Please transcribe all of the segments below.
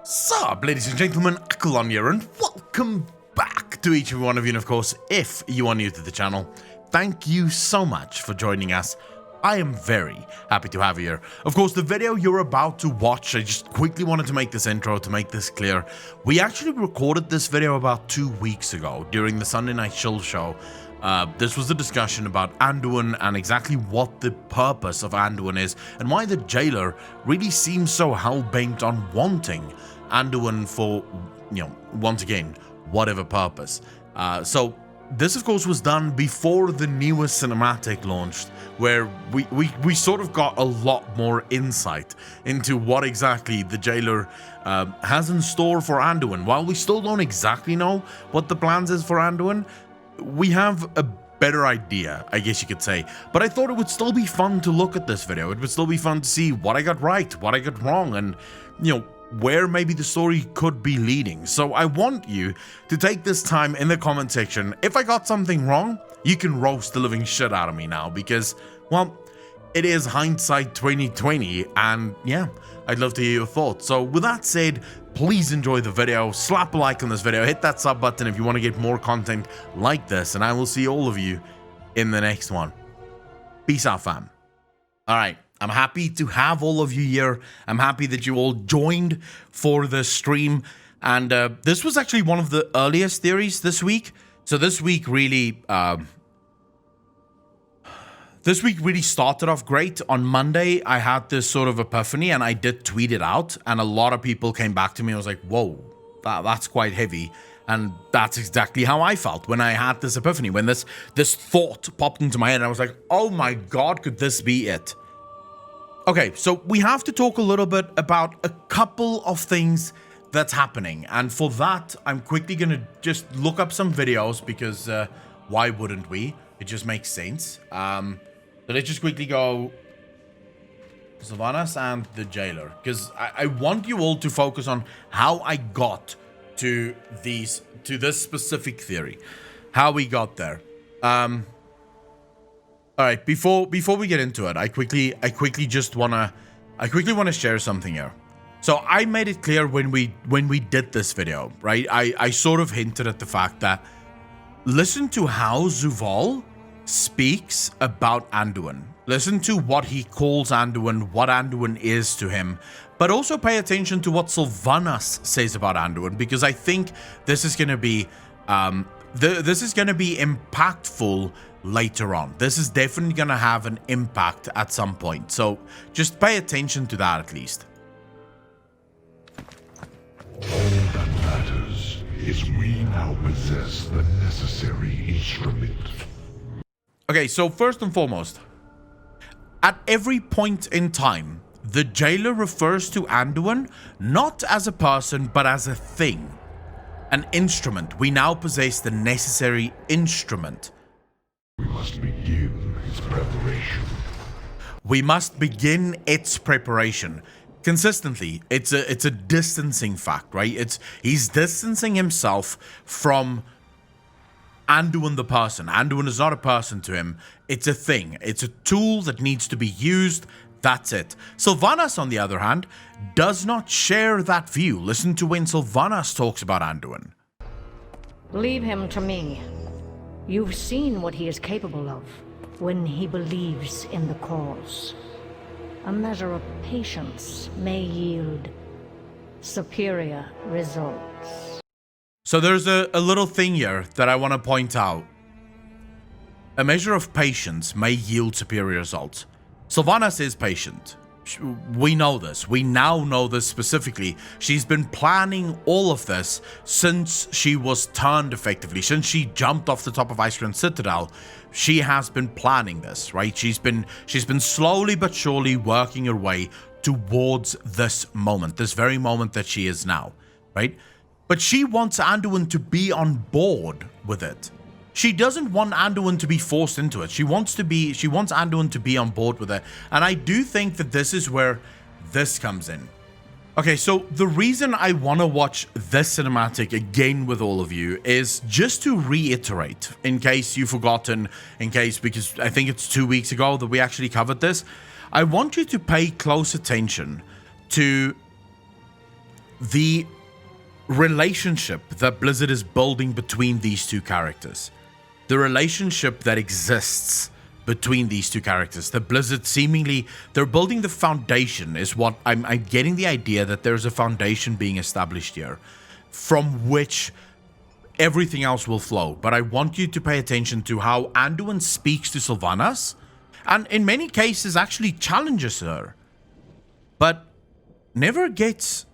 Sup, ladies and gentlemen, Akulon here, and welcome back to each and every one of you. And of course, if you are new to the channel, thank you so much for joining us. I am very happy to have you here. Of course, the video you're about to watch, I just quickly wanted to make this intro to make this clear. We actually recorded this video about 2 weeks ago during the Sunday Night Chill show. This was a discussion about Anduin and exactly what the purpose of Anduin is and why the jailer really seems so hell-bent on wanting Anduin for, once again, whatever purpose. So this, of course, was done before the newest cinematic launched, where we sort of got a lot more insight into what exactly the jailer has in store for Anduin. While we still don't exactly know what the plans is for Anduin, we have a better idea, I guess you could say. But I thought it would still be fun to look at this video. It would still be fun to see what I got right, what I got wrong, and, where maybe the story could be leading. So I want you to take this time in the comment section. If I got something wrong, you can roast the living shit out of me now because, well, it is hindsight 2020, and yeah, I'd love to hear your thoughts. So with that said, please enjoy the video, slap a like on this video, hit that sub button if you want to get more content like this, and I will see all of you in the next one. Peace out, fam. All right. I'm happy to have all of you here. I'm happy that you all joined for the stream. And this was actually one of the earliest theories this week. So this week really started off great. On Monday, I had this sort of epiphany and I did tweet it out. And a lot of people came back to me. I was like, whoa, that's quite heavy. And that's exactly how I felt when I had this epiphany. When this thought popped into my head, and I was like, oh my God, could this be it? Okay, so we have to talk a little bit about a couple of things that's happening. And for that, I'm quickly going to just look up some videos because why wouldn't we? It just makes sense. So let's just quickly go Sylvanas and the jailer. Because I want you all to focus on how I got to this specific theory. How we got there. All right, before we get into it, I quickly wanna share something here. So I made it clear when we did this video, right? I sort of hinted at the fact that listen to how Zovaal speaks about Anduin. Listen to what he calls Anduin, what Anduin is to him, but also pay attention to what Sylvanas says about Anduin, because I think this is gonna be impactful later on. This is definitely going to have an impact at some point. So just pay attention to that at least. All that matters is we now possess the necessary instrument. Okay, so first and foremost, at every point in time, the jailer refers to Anduin not as a person, but as a thing. An instrument. We now possess the necessary instrument. We must begin its preparation. We must begin its preparation. Consistently, it's a distancing fact, right? He's distancing himself from Anduin the person. Anduin is not a person to him. It's a thing. It's a tool that needs to be used. That's it. Sylvanas, on the other hand, does not share that view. Listen to when Sylvanas talks about Anduin. Leave him to me. You've seen what he is capable of when he believes in the cause. A measure of patience may yield superior results. So there's a little thing here that I want to point out. A measure of patience may yield superior results. Sylvanas is patient. We know this. We now know this specifically. She's been planning all of this since she was turned effectively. Since she jumped off the top of Icecrown Citadel, she has been planning this, right? She's been slowly but surely working her way towards this moment, this very moment that she is now, right? But she wants Anduin to be on board with it. She doesn't want Anduin to be forced into it. She wants Anduin to be on board with it. And I do think that this is where this comes in. Okay, so the reason I want to watch this cinematic again with all of you is just to reiterate, in case you've forgotten, because I think it's 2 weeks ago that we actually covered this. I want you to pay close attention to the relationship that Blizzard is building between these two characters, the relationship that exists between these two characters, that Blizzard seemingly, they're building the foundation, is what I'm getting the idea that there's a foundation being established here from which everything else will flow. But I want you to pay attention to how Anduin speaks to Sylvanas, and in many cases actually challenges her, but never gets,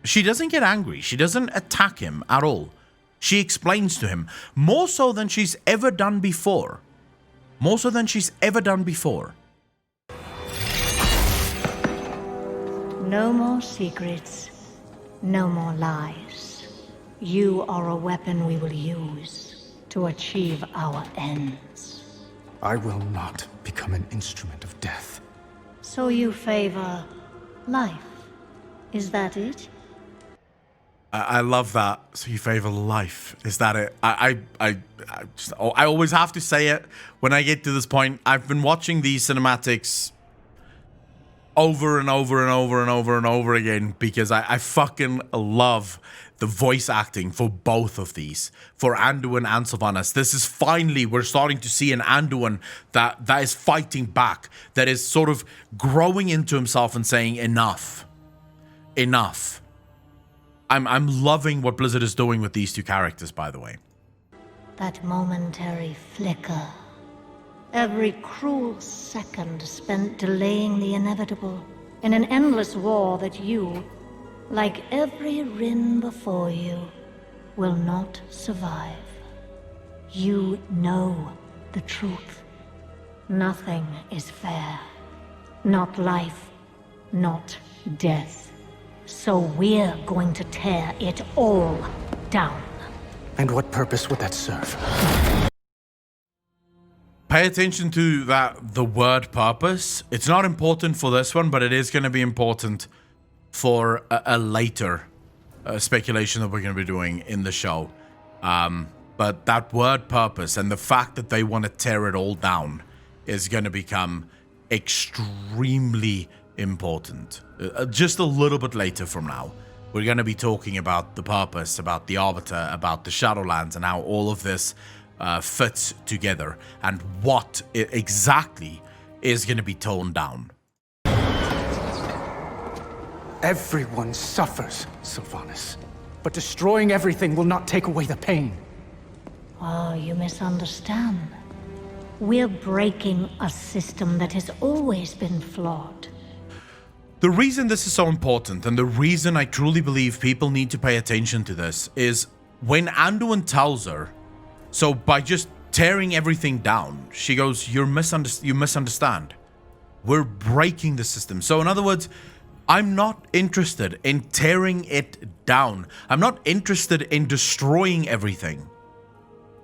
she doesn't get angry, she doesn't attack him at all. She explains to him, more so than she's ever done before. More so than she's ever done before. No more secrets, no more lies. You are a weapon we will use to achieve our ends. I will not become an instrument of death. So you favor life, is that it? I love that. So you favor life. Is that it? I always have to say it when I get to this point. I've been watching these cinematics over and over and over and over and over again because I fucking love the voice acting for both of these, for Anduin and Sylvanas. This is finally, we're starting to see an Anduin that is fighting back, that is sort of growing into himself and saying enough. Enough. I'm loving what Blizzard is doing with these two characters, by the way. That momentary flicker. Every cruel second spent delaying the inevitable in an endless war that you, like every Rin before you, will not survive. You know the truth. Nothing is fair. Not life, not death. So we're going to tear it all down. And what purpose would that serve? Pay attention to the word purpose. It's not important for this one, but it is going to be important for a later speculation that we're going to be doing in the show. But that word purpose and the fact that they want to tear it all down is going to become extremely important. Just a little bit later from now, we're going to be talking about the purpose, about the Arbiter, about the Shadowlands, and how all of this fits together, and what exactly is going to be toned down. Everyone suffers, Sylvanas. But destroying everything will not take away the pain. Oh, you misunderstand. We're breaking a system that has always been flawed. The reason this is so important, and the reason I truly believe people need to pay attention to this, is when Anduin tells her, so by just tearing everything down, she goes, you misunderstand. We're breaking the system. So in other words, I'm not interested in tearing it down. I'm not interested in destroying everything.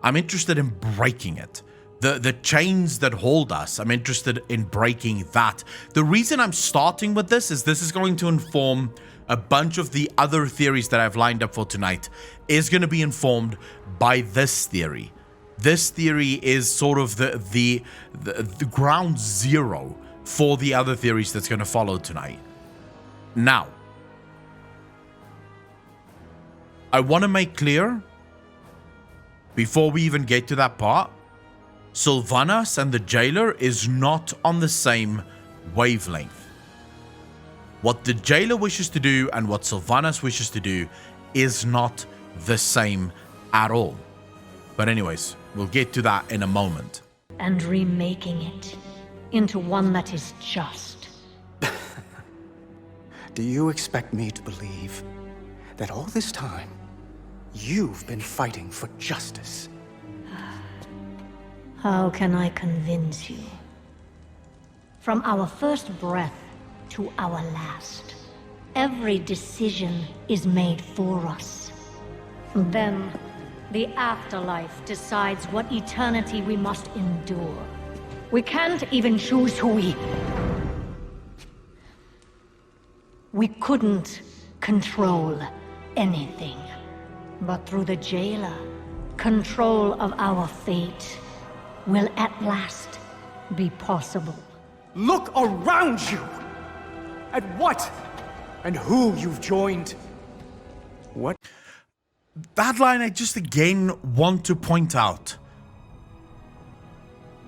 I'm interested in breaking it. The chains that hold us, I'm interested in breaking that. The reason I'm starting with this is going to inform a bunch of the other theories that I've lined up for tonight, is going to be informed by this theory. This theory is sort of the ground zero for the other theories that's going to follow tonight. Now, I want to make clear, before we even get to that part, Sylvanas and the jailer is not on the same wavelength. What the jailer wishes to do and what Sylvanas wishes to do is not the same at all. But anyways, we'll get to that in a moment. And remaking it into one that is just. Do you expect me to believe that all this time, you've been fighting for justice? How can I convince you? From our first breath to our last, every decision is made for us. Then, the afterlife decides what eternity we must endure. We can't even choose who we couldn't control anything. But through the jailer, control of our fate will at last be possible. Look around you! At what and who you've joined. that line I just again want to point out.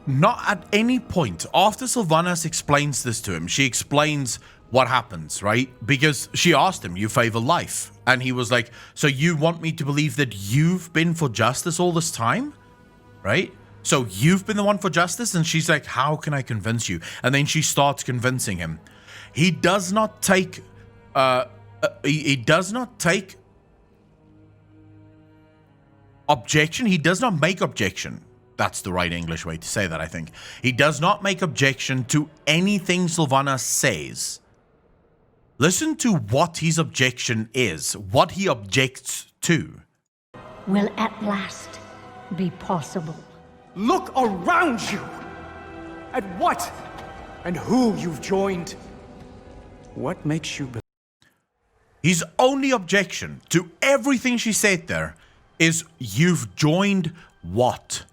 Not at any point after Sylvanas explains this to him, she explains what happens, right? Because she asked him, you favor life. And he was like, so you want me to believe that you've been for justice all this time? Right? So you've been the one for justice? And she's like, how can I convince you? And then she starts convincing him. He does not take, he does not take objection. He does not make objection. That's the right English way to say that, I think. He does not make objection to anything Sylvanas says. Listen to what his objection is, what he objects to. Will at last be possible. Look around you! At what and who you've joined. What makes you believe? His only objection to everything she said there is, you've joined what?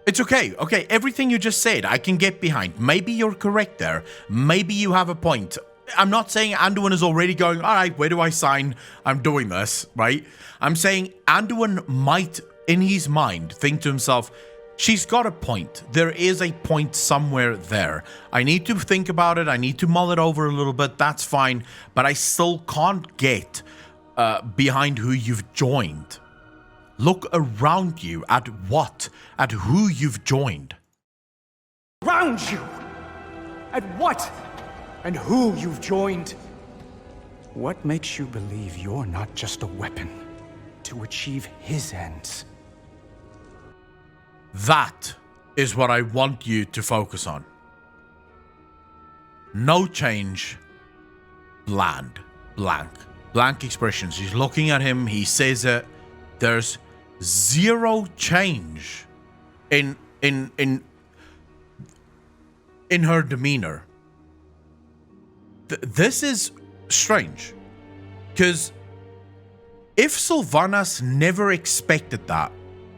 It's okay. Okay, everything you just said, I can get behind. Maybe you're correct there. Maybe you have a point. I'm not saying Anduin is already going, all right, where do I sign? I'm doing this, right? I'm saying Anduin might, in his mind, think to himself, she's got a point. There is a point somewhere there. I need to think about it. I need to mull it over a little bit. That's fine. But I still can't get behind who you've joined. Look around you at what? At who you've joined. Around you! At what and who you've joined. What makes you believe you're not just a weapon to achieve his ends? That is what I want you to focus on. No change. Bland. Blank. Blank expressions. She's looking at him. He says it. There's zero change in her demeanor. This is strange, because if Sylvanas never expected that,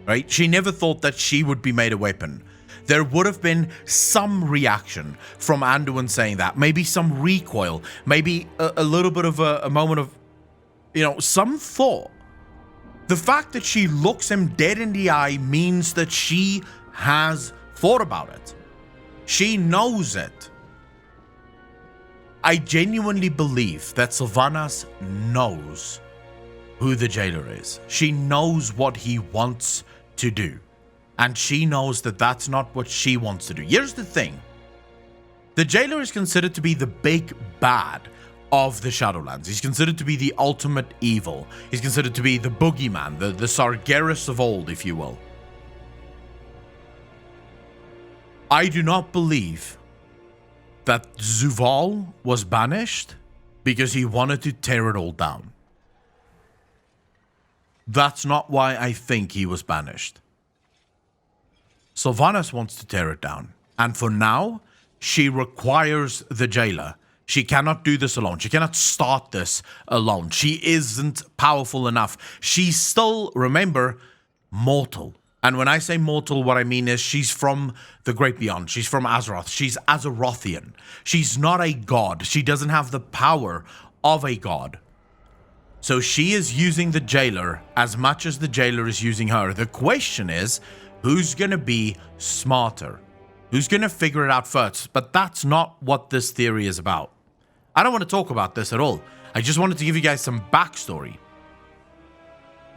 right? She never thought that she would be made a weapon. There would have been some reaction from Anduin saying that, maybe some recoil, maybe a little bit of a moment of, some thought. The fact that she looks him dead in the eye means that she has thought about it. She knows it. I genuinely believe that Sylvanas knows who the jailer is. She knows what he wants to do. And she knows that that's not what she wants to do. Here's the thing. The jailer is considered to be the big bad of the Shadowlands. He's considered to be the ultimate evil. He's considered to be the boogeyman, the Sargeras of old, if you will. I do not believe that Zovaal was banished because he wanted to tear it all down. That's not why I think he was banished. Sylvanas wants to tear it down. And for now, she requires the jailer. She cannot do this alone. She cannot start this alone. She isn't powerful enough. She's still, remember, mortal. And when I say mortal, what I mean is she's from the Great Beyond. She's from Azeroth. She's Azerothian. She's not a god. She doesn't have the power of a god. So she is using the jailer as much as the jailer is using her. The question is, who's going to be smarter? Who's going to figure it out first? But that's not what this theory is about. I don't want to talk about this at all. I just wanted to give you guys some backstory.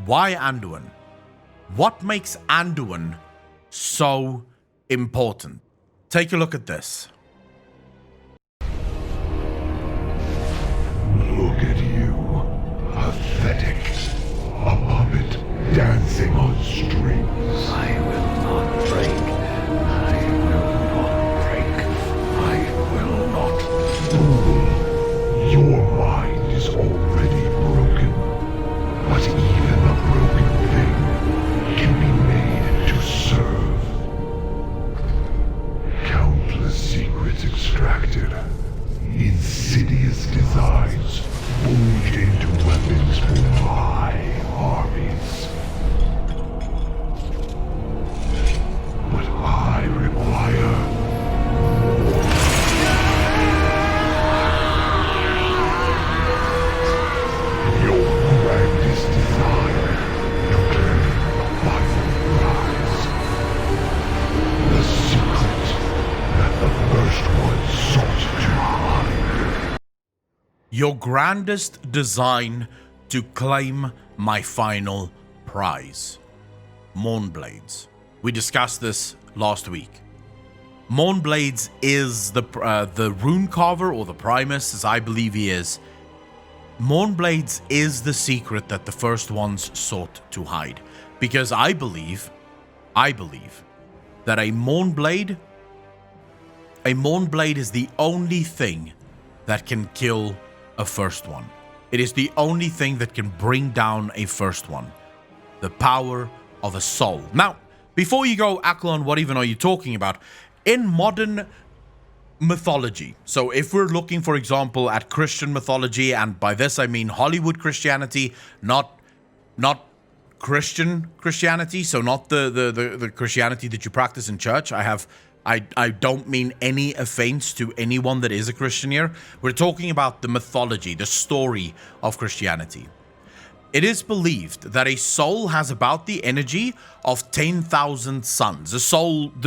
Why Anduin? What makes Anduin so important? Take a look at this. Look at you. Pathetic. A puppet dancing on strings. I will not break. I will not break. I will not. Fool. Your mind is already broken. But even a broken thing can be made to serve. Countless secrets extracted. Insidious designs forged into weapons for my armies. But I require your your grandest design to claim my final prize. Mournblades. We discussed this last week. Mournblades is the rune carver, or the primus, as I believe he is. Mournblades is the secret that the first ones sought to hide. Because I believe that a Mournblade is the only thing that can kill a first one. It is the only thing that can bring down a first one. The power of a soul. Now, before you go, Aklon, what even are you talking about? In modern mythology, so if we're looking, for example, at Christian mythology, and by this I mean Hollywood Christianity, not Christian Christianity, so not the Christianity that you practice in church. I don't mean any offense to anyone that is a Christian here. We're talking about the mythology, the story of Christianity. It is believed that a soul has about the energy of 10,000 suns. The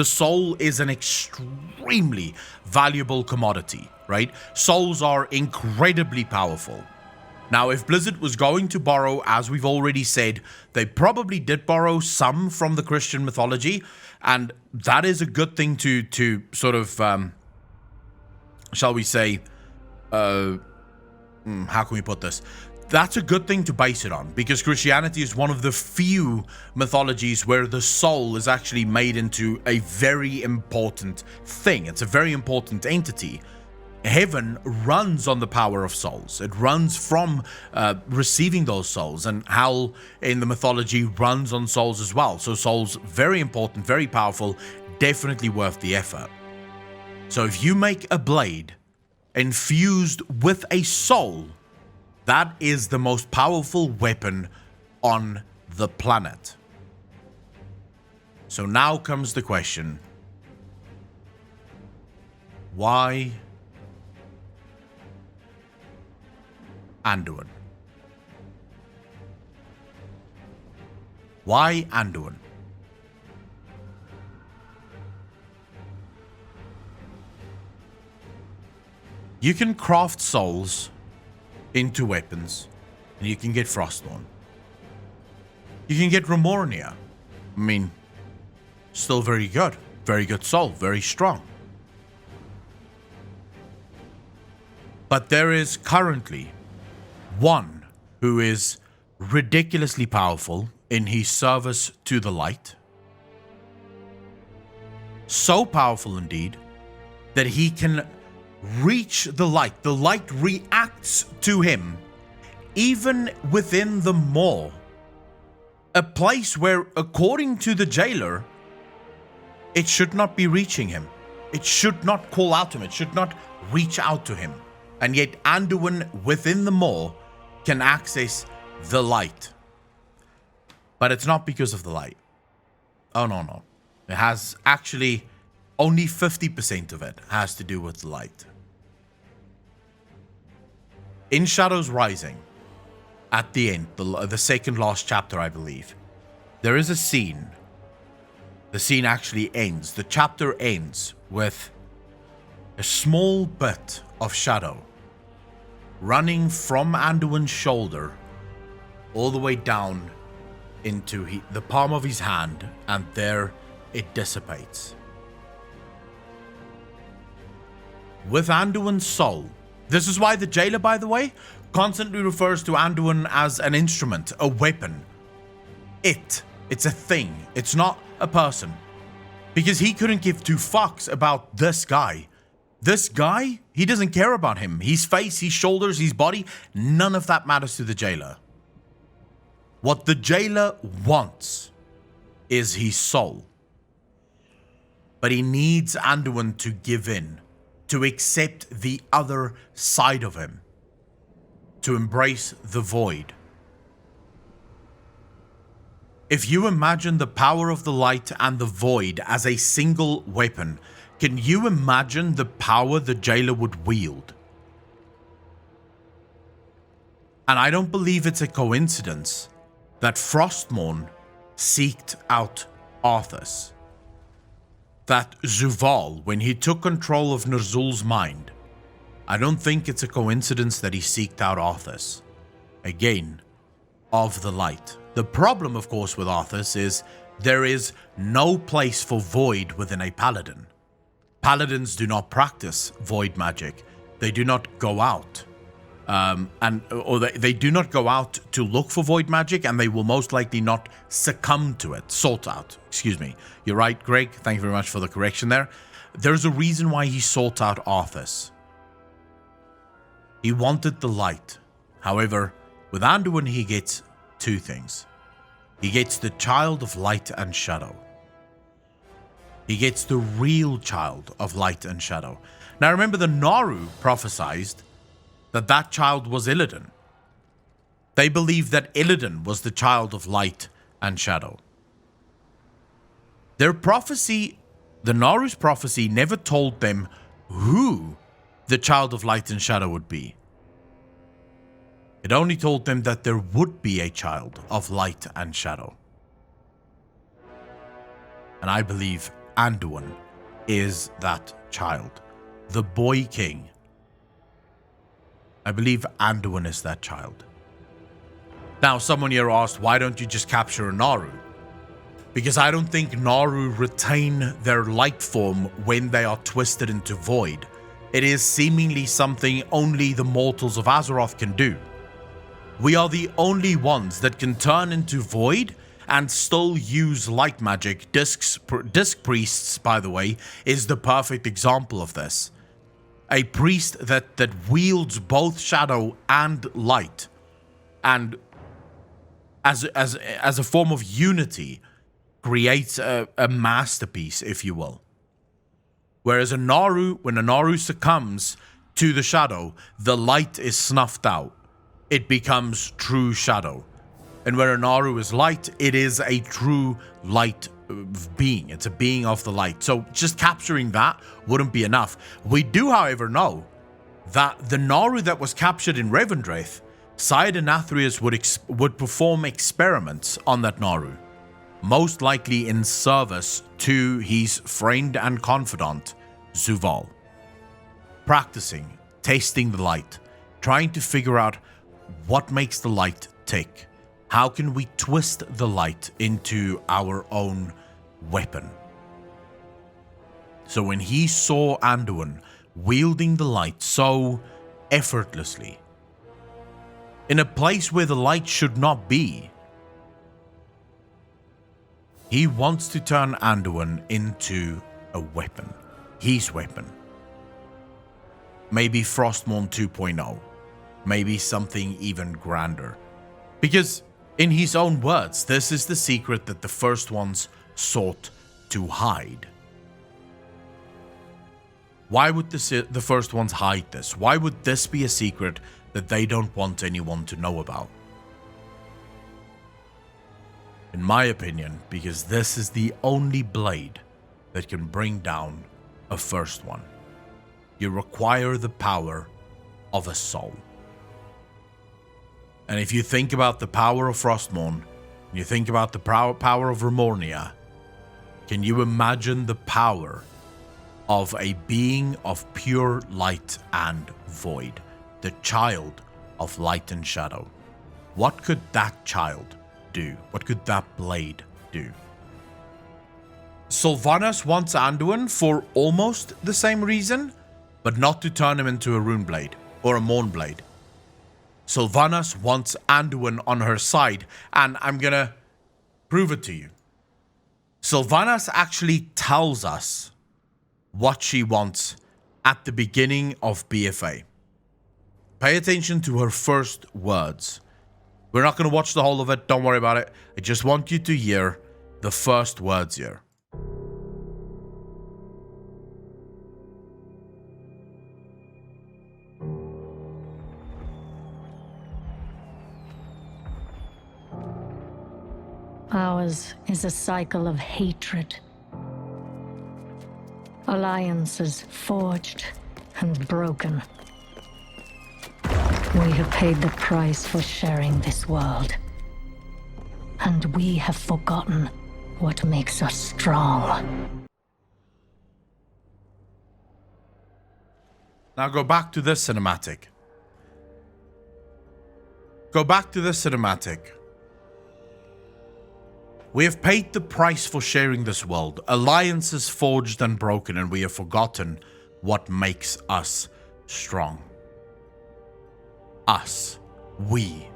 soul is an extremely valuable commodity, right? Souls are incredibly powerful. Now, if Blizzard was going to borrow, as we've already said, they probably did borrow some from the Christian mythology, and that is a good thing to sort of, shall we say, how can we put this? That's a good thing to base it on, because Christianity is one of the few mythologies where the soul is actually made into a very important thing. It's a very important entity. Heaven runs on the power of souls. It runs from receiving those souls, and hell in the mythology runs on souls as well. So souls, very important, very powerful, definitely worth the effort. So if you make a blade infused with a soul, that is the most powerful weapon on the planet. So now comes the question, why Anduin? Why Anduin? You can craft souls into weapons, and you can get Frostborn. You can get Remornia. I mean, still very good. Very good soul, very strong. But there is currently one who is ridiculously powerful in his service to the light. So powerful indeed that he can reach the light. The light reacts to him, even within the maw. A place where, according to the jailer, it should not be reaching him. It should not call out to him. It should not reach out to him. And yet Anduin within the maw can access the light. But it's not because of the light. Oh, no. It has actually only 50% of it has to do with the light. In Shadows Rising, at the end, the second last chapter, I believe, there is a scene. The scene actually ends. The chapter ends with a small bit of shadow running from Anduin's shoulder all the way down into the palm of his hand, and there it dissipates. With Anduin's soul. This is why the jailer, by the way, constantly refers to Anduin as an instrument, a weapon. It's a thing. It's not a person. Because he couldn't give two fucks about this guy. This guy, he doesn't care about him. His face, his shoulders, his body, none of that matters to the jailer. What the jailer wants is his soul. But he needs Anduin to give in, to accept the other side of him, to embrace the void. If you imagine the power of the light and the void as a single weapon, can you imagine the power the jailer would wield? And I don't believe it's a coincidence that Frostmourne seeked out Arthas. That Zovaal, when he took control of Ner'zhul's mind, I don't think it's a coincidence that he seeked out Arthas. Again, of the light. The problem, of course, with Arthas is there is no place for void within a paladin. Paladins do not practice void magic. They do not go out. They do not go out to look for void magic, and they will most likely not succumb to it. Sought out. Excuse me. You're right, Greg. Thank you very much for the correction there. There's a reason why he sought out Arthas. He wanted the light. However, with Anduin, he gets two things. He gets the child of light and shadow. He gets the real child of light and shadow. Now remember, the Naru prophesied that that child was Illidan. They believed that Illidan was the child of light and shadow. Their prophecy, the Naru's prophecy, never told them who the child of light and shadow would be. It only told them that there would be a child of light and shadow. And I believe Anduin is that child. The boy king. I believe Anduin is that child. Now, someone here asked, why don't you just capture a Naru? Because I don't think Naru retain their light form when they are twisted into void. It is seemingly something only the mortals of Azeroth can do. We are the only ones that can turn into void and still use light magic. Disc priests, by the way, is the perfect example of this. A priest that wields both shadow and light, and as a form of unity, creates a masterpiece, if you will. Whereas when a Naru succumbs to the shadow, the light is snuffed out. It becomes true shadow. And where a Naru is light, it is a true light being. It's a being of the light. So just capturing that wouldn't be enough. We do, however, know that the Naru that was captured in Revendreth, Syed and Athreus would perform experiments on that Naru, most likely in service to his friend and confidant, Zovaal. Practicing, tasting the light, trying to figure out what makes the light tick. How can we twist the light into our own weapon? So when he saw Anduin wielding the light so effortlessly, in a place where the light should not be, he wants to turn Anduin into a weapon. His weapon. Maybe Frostmourne 2.0. Maybe something even grander. Because, in his own words, this is the secret that the first ones sought to hide. Why would the first ones hide this? Why would this be a secret that they don't want anyone to know about? In my opinion, because this is the only blade that can bring down a first one. You require the power of a soul. And if you think about the power of Frostmourne, and you think about the power of Remornia, can you imagine the power of a being of pure light and void, the child of light and shadow? What could that child do? What could that blade do? Sylvanas wants Anduin for almost the same reason, but not to turn him into a rune blade or a Morn blade. Sylvanas wants Anduin on her side, and I'm gonna prove it to you. Sylvanas actually tells us what she wants at the beginning of BFA. Pay attention to her first words. We're not going to watch the whole of it, don't worry about it. I just want you to hear the first words here. Ours is a cycle of hatred. Alliances forged and broken. We have paid the price for sharing this world. And we have forgotten what makes us strong. Now go back to this cinematic. Go back to this cinematic. We have paid the price for sharing this world. Alliances forged and broken, and we have forgotten what makes us strong. Us. We.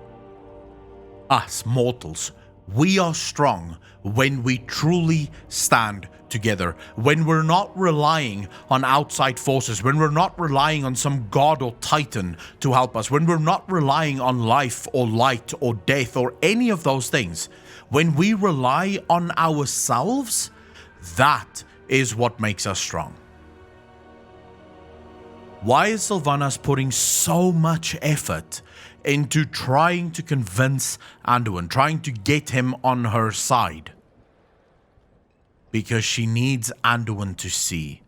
Us, mortals. We are strong when we truly stand together. When we're not relying on outside forces. When we're not relying on some god or titan to help us. When we're not relying on life or light or death or any of those things. When we rely on ourselves, that is what makes us strong. Why is Sylvanas putting so much effort into trying to convince Anduin, trying to get him on her side? Because she needs Anduin to see.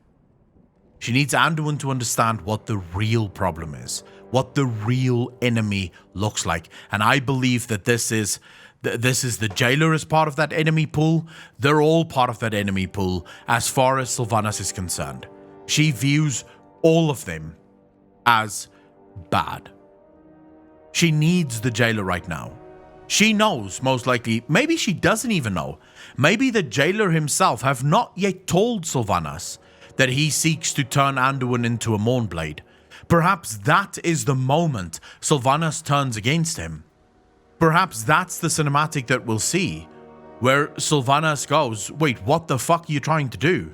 She needs Anduin to understand what the real problem is, what the real enemy looks like. And I believe that this is the jailer as part of that enemy pool. They're all part of that enemy pool as far as Sylvanas is concerned. She views all of them as bad. She needs the jailer right now. She knows, most likely, maybe she doesn't even know. Maybe the jailer himself have not yet told Sylvanas that he seeks to turn Anduin into a Mournblade. Perhaps that is the moment Sylvanas turns against him. Perhaps that's the cinematic that we'll see, where Sylvanas goes, wait, what the fuck are you trying to do?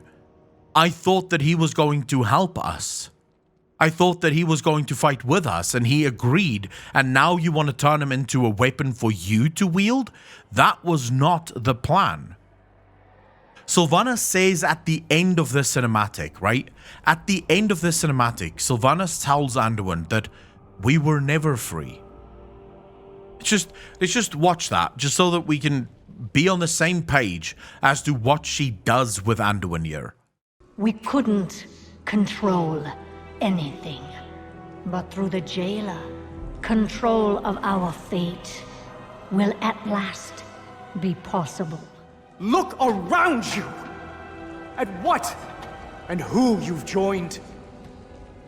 I thought that he was going to help us. I thought that he was going to fight with us, and he agreed, and now you want to turn him into a weapon for you to wield? That was not the plan. Sylvanas says at the end of this cinematic, right? At the end of this cinematic, Sylvanas tells Anduin that we were never free. Let's just watch that, just so that we can be on the same page as to what she does with Anduin here. We couldn't control anything, but through the jailer, control of our fate will at last be possible. Look around you! At what and who you've joined.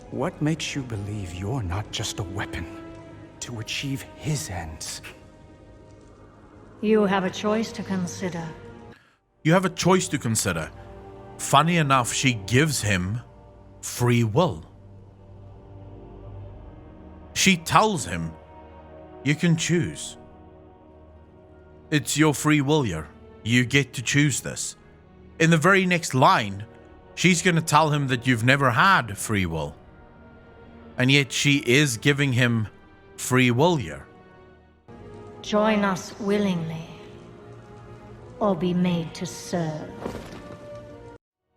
What makes you believe you're not just a weapon to achieve his ends? You have a choice to consider. You have a choice to consider. Funny enough, she gives him free will. She tells him, you can choose. It's your free will here. You get to choose this. In the very next line, she's going to tell him that you've never had free will. And yet she is giving him free will here. Join us willingly, or be made to serve.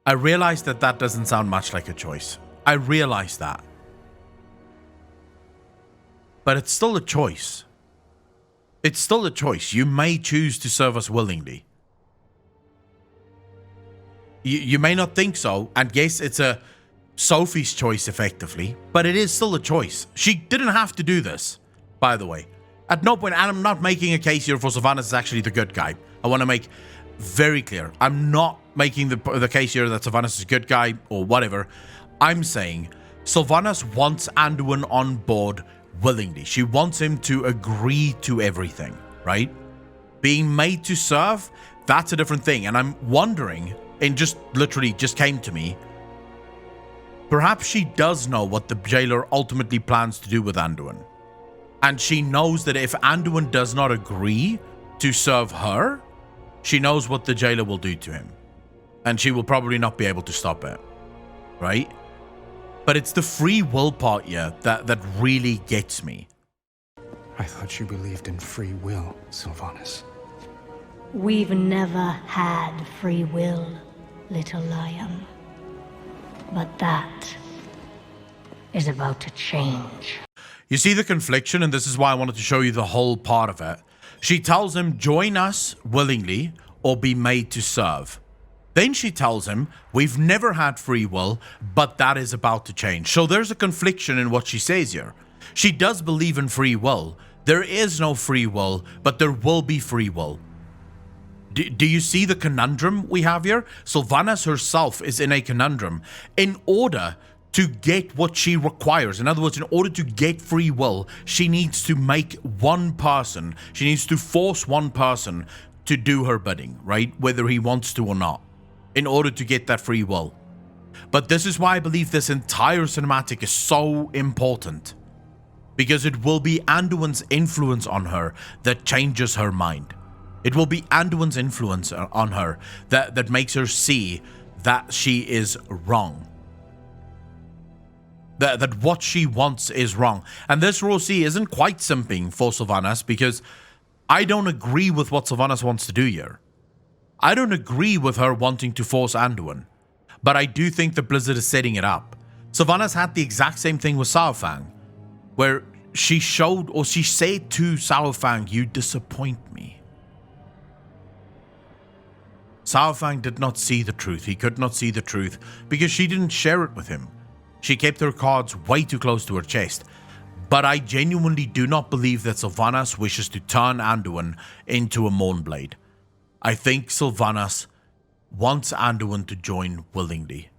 I realize that that doesn't sound much like a choice. I realize that. But it's still a choice. It's still a choice. You may choose to serve us willingly. You may not think so, and yes, it's a Sophie's choice effectively, but it is still a choice. She didn't have to do this, by the way. At no point, and I'm not making a case here for Sylvanas is actually the good guy. I want to make very clear. I'm not making the case here that Sylvanas is a good guy or whatever. I'm saying Sylvanas wants Anduin on board willingly. She wants him to agree to everything, right? Being made to serve, that's a different thing. And I'm wondering, and just literally just came to me, perhaps she does know what the jailer ultimately plans to do with Anduin. And she knows that if Anduin does not agree to serve her, she knows what the jailer will do to him. And she will probably not be able to stop it, right? But it's the free will part here that really gets me. I thought you believed in free will, Sylvanas. We've never had free will, little lion. But that is about to change. You see the confliction, and this is why I wanted to show you the whole part of it. She tells him, join us willingly or be made to serve. Then she tells him, we've never had free will, but that is about to change. So there's a confliction in what she says here. She does believe in free will. There is no free will, but there will be free will. Do you see the conundrum we have here? Sylvanas herself is in a conundrum. In order to get what she requires. In other words, in order to get free will, she needs to make one person, she needs to force one person to do her bidding, right? Whether he wants to or not, in order to get that free will. But this is why I believe this entire cinematic is so important. Because it will be Anduin's influence on her that changes her mind. It will be Anduin's influence on her that makes her see that she is wrong. That what she wants is wrong. And this Rosie isn't quite simping for Sylvanas, because I don't agree with what Sylvanas wants to do here. I don't agree with her wanting to force Anduin, but I do think that Blizzard is setting it up. Sylvanas had the exact same thing with Saurfang, where she showed, or she said to Saurfang, "You disappoint me." Saurfang did not see the truth. He could not see the truth because she didn't share it with him. She kept her cards way too close to her chest. But I genuinely do not believe that Sylvanas wishes to turn Anduin into a Mournblade. I think Sylvanas wants Anduin to join willingly,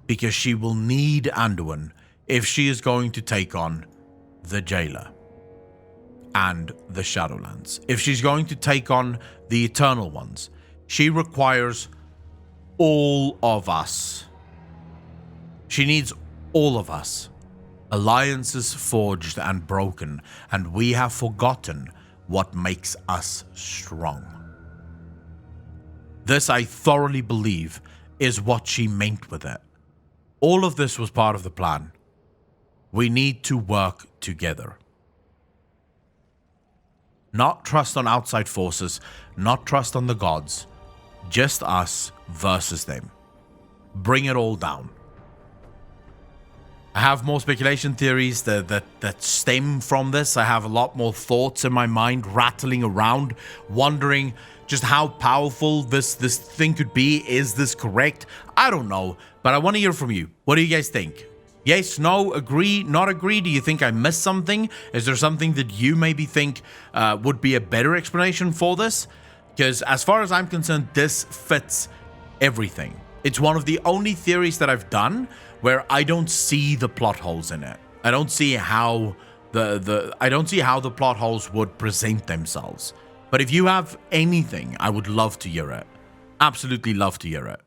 because she will need Anduin if she is going to take on the Jailer and the Shadowlands. If she's going to take on the Eternal Ones, she requires all of us. She needs all of us. Alliances forged and broken, and we have forgotten what makes us strong. This, I thoroughly believe, is what she meant with it. All of this was part of the plan. We need to work together. Not trust on outside forces, not trust on the gods. Just us versus them. Bring it all down. I have more speculation theories that stem from this. I have a lot more thoughts in my mind rattling around, wondering just how powerful this thing could be. Is this correct? I don't know, but I want to hear from you. What do you guys think? Yes, no, agree, not agree? Do you think I missed something? Is there something that you maybe think would be a better explanation for this? Because as far as I'm concerned, this fits everything. It's one of the only theories that I've done where I don't see the plot holes in it. I don't see how the plot holes would present themselves. But if you have anything, I would love to hear it. Absolutely love to hear it.